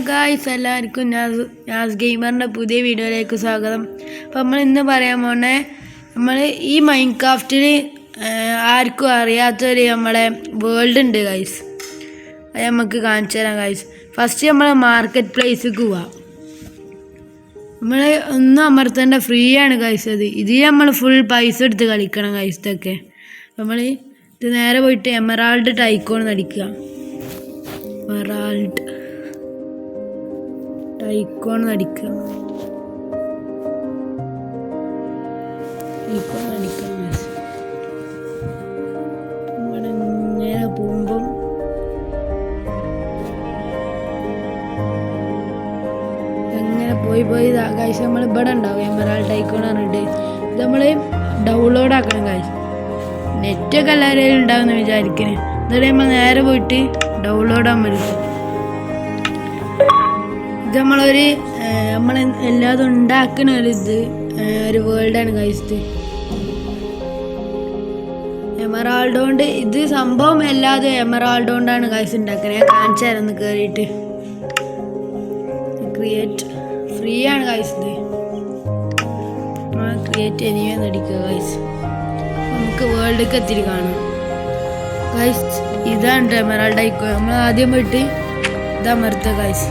Guys, എല്ലാവർക്കും നാസ് ഗെയിമറിൻ്റെ പുതിയ വീഡിയോയിലേക്ക് സ്വാഗതം. അപ്പോൾ നമ്മൾ ഇന്ന് പറയാൻ പോണേ, നമ്മൾ ഈ മൈൻക്രാഫ്റ്റിൽ ആർക്കും അറിയാത്തൊരു നമ്മളെ വേൾഡ് ഉണ്ട് ഗൈസ്. അത് നമുക്ക് കാണിച്ചു തരാം ഗൈസ്. ഫസ്റ്റ് നമ്മൾ മാർക്കറ്റ് പ്ലേസിലേക്ക് പോവാം. നമ്മൾ ഒന്നും അമർത്തേണ്ട, ഫ്രീ ആണ് ഗൈസ്. ഇതിൽ നമ്മൾ ഫുൾ പൈസ എടുത്ത് കളിക്കണം ഗൈസ്. ഇതൊക്കെ നമ്മൾ ഇത് നേരെ പോയിട്ട് എമറാൾഡ് ടൈക്കോൺ അടിക്കുക. എമറാൾഡ് ടൈക്കോൺ അടിക്കുക. ഇവിടെ നേരെ പോകുമ്പം എങ്ങനെ പോയി ഗൈസ് നമ്മൾ ഇവിടെ ഉണ്ടാവും. എമറാൾഡ് ടൈക്കോൺ പറഞ്ഞിട്ട് ഇത് നമ്മൾ ഡൗൺലോഡ് ആക്കണം ഗൈസ്. നെറ്റൊക്കെ എല്ലാവരും ഉണ്ടാവുമെന്ന് വിചാരിക്കണേ. എന്നിട്ട് നമ്മൾ നേരെ പോയിട്ട് ഡൗൺലോഡ് ആകാൻ പറ്റും. ഇത് നമ്മൾ എല്ലാതും ഉണ്ടാക്കുന്ന ഒരു വേൾഡാണ് ഗൈസ്. എമറാൾഡ് കൊണ്ട് ഇത് സംഭവം എല്ലാതും എമറാൾഡ് കൊണ്ടാണ് ഗൈസ് ഉണ്ടാക്കുന്നത്. ഞാൻ കാണിച്ചു തരാം കയറിയിട്ട്. ക്രിയേറ്റ് ഫ്രീ ആണ് ഗൈസ്. ക്രിയേറ്റ് എനിവേ നടിക്കുക ഗൈസ്. നമുക്ക് വേൾഡൊക്കെ എത്തിരി കാണാം ഗൈസ്. ഇതാണ് എമറാൾഡ് ആയിക്കോ. നമ്മൾ ആദ്യം പോയിട്ട് ഇതമർത്തുക ഗൈസ്.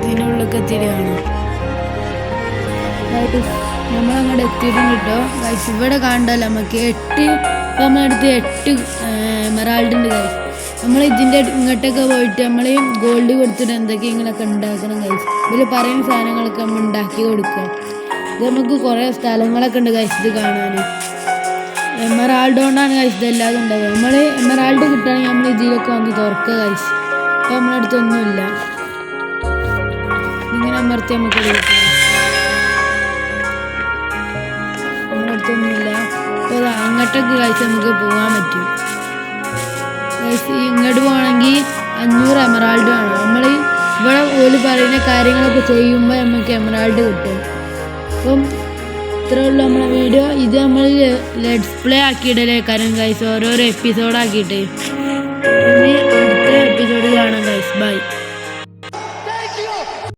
ഇതിനുള്ളിലൊക്കെ എത്തിരി കാണാം. നമ്മളങ്ങോട്ട് എത്തിയിട്ടുണ്ട് കേട്ടോ ഗൈസ്. ഇവിടെ കാണണ്ടല്ലോ നമുക്ക് 8, നമ്മളടുത്ത് 8 എമറാൾഡ് ഉണ്ട് ഗൈസ്. നമ്മൾ ഇതിൻ്റെ ഇങ്ങോട്ടൊക്കെ പോയിട്ട് നമ്മൾ ഗോൾഡ് കൊടുത്തിട്ട് എന്തൊക്കെയെങ്കിലൊക്കെ ഉണ്ടാക്കണം ഗൈസ്. ഇതിൽ പറയുന്ന സാധനങ്ങളൊക്കെ നമ്മൾ ഉണ്ടാക്കി കൊടുക്കുക. ഇത് നമുക്ക് കുറേ സ്ഥലങ്ങളൊക്കെ ഉണ്ട് ഗൈസ് ഇത് കാണാൻ. എമറാൾഡ് കൊണ്ടാണ് ഗൈസ് ഇതെല്ലാതും ഉണ്ടാവുക. നമ്മൾ എമറാൾഡ് കിട്ടുകയാണെങ്കിൽ നമ്മൾ ഇതിലൊക്കെ വന്ന് തുറക്കുക ഗൈസ്. അപ്പോൾ നമ്മുടെ അടുത്തൊന്നുമില്ല. ഇങ്ങനെ അമർത്തി നമുക്ക് കിട്ടാം. നമ്മുടെ അടുത്തൊന്നുമില്ല. അപ്പോൾ അങ്ങോട്ടൊക്കെ ഗൈസ് നമുക്ക് പോകാൻ പറ്റും ഗൈസ്. ഇങ്ങോട്ട് പോകണമെങ്കിൽ 500 എമറാൾഡ് വേണം. നമ്മൾ ഇവിടെ ഓല് പറയുന്ന കാര്യങ്ങളൊക്കെ ചെയ്യുമ്പോൾ നമുക്ക് എമറാൾഡ് കിട്ടും. അപ്പം ഇത്രേ ഉള്ളൂ നമ്മളെ വീഡിയോ. ഇത് നമ്മൾ ലെറ്റ്സ് പ്ലേ ആക്കിയിടലേ കാര്യം ഗൈസ്, ഓരോരോ എപ്പിസോഡാക്കിയിട്ട്. ഇനി അടുത്ത എപ്പിസോഡ് കാണാം ഗൈസ്. ബൈ.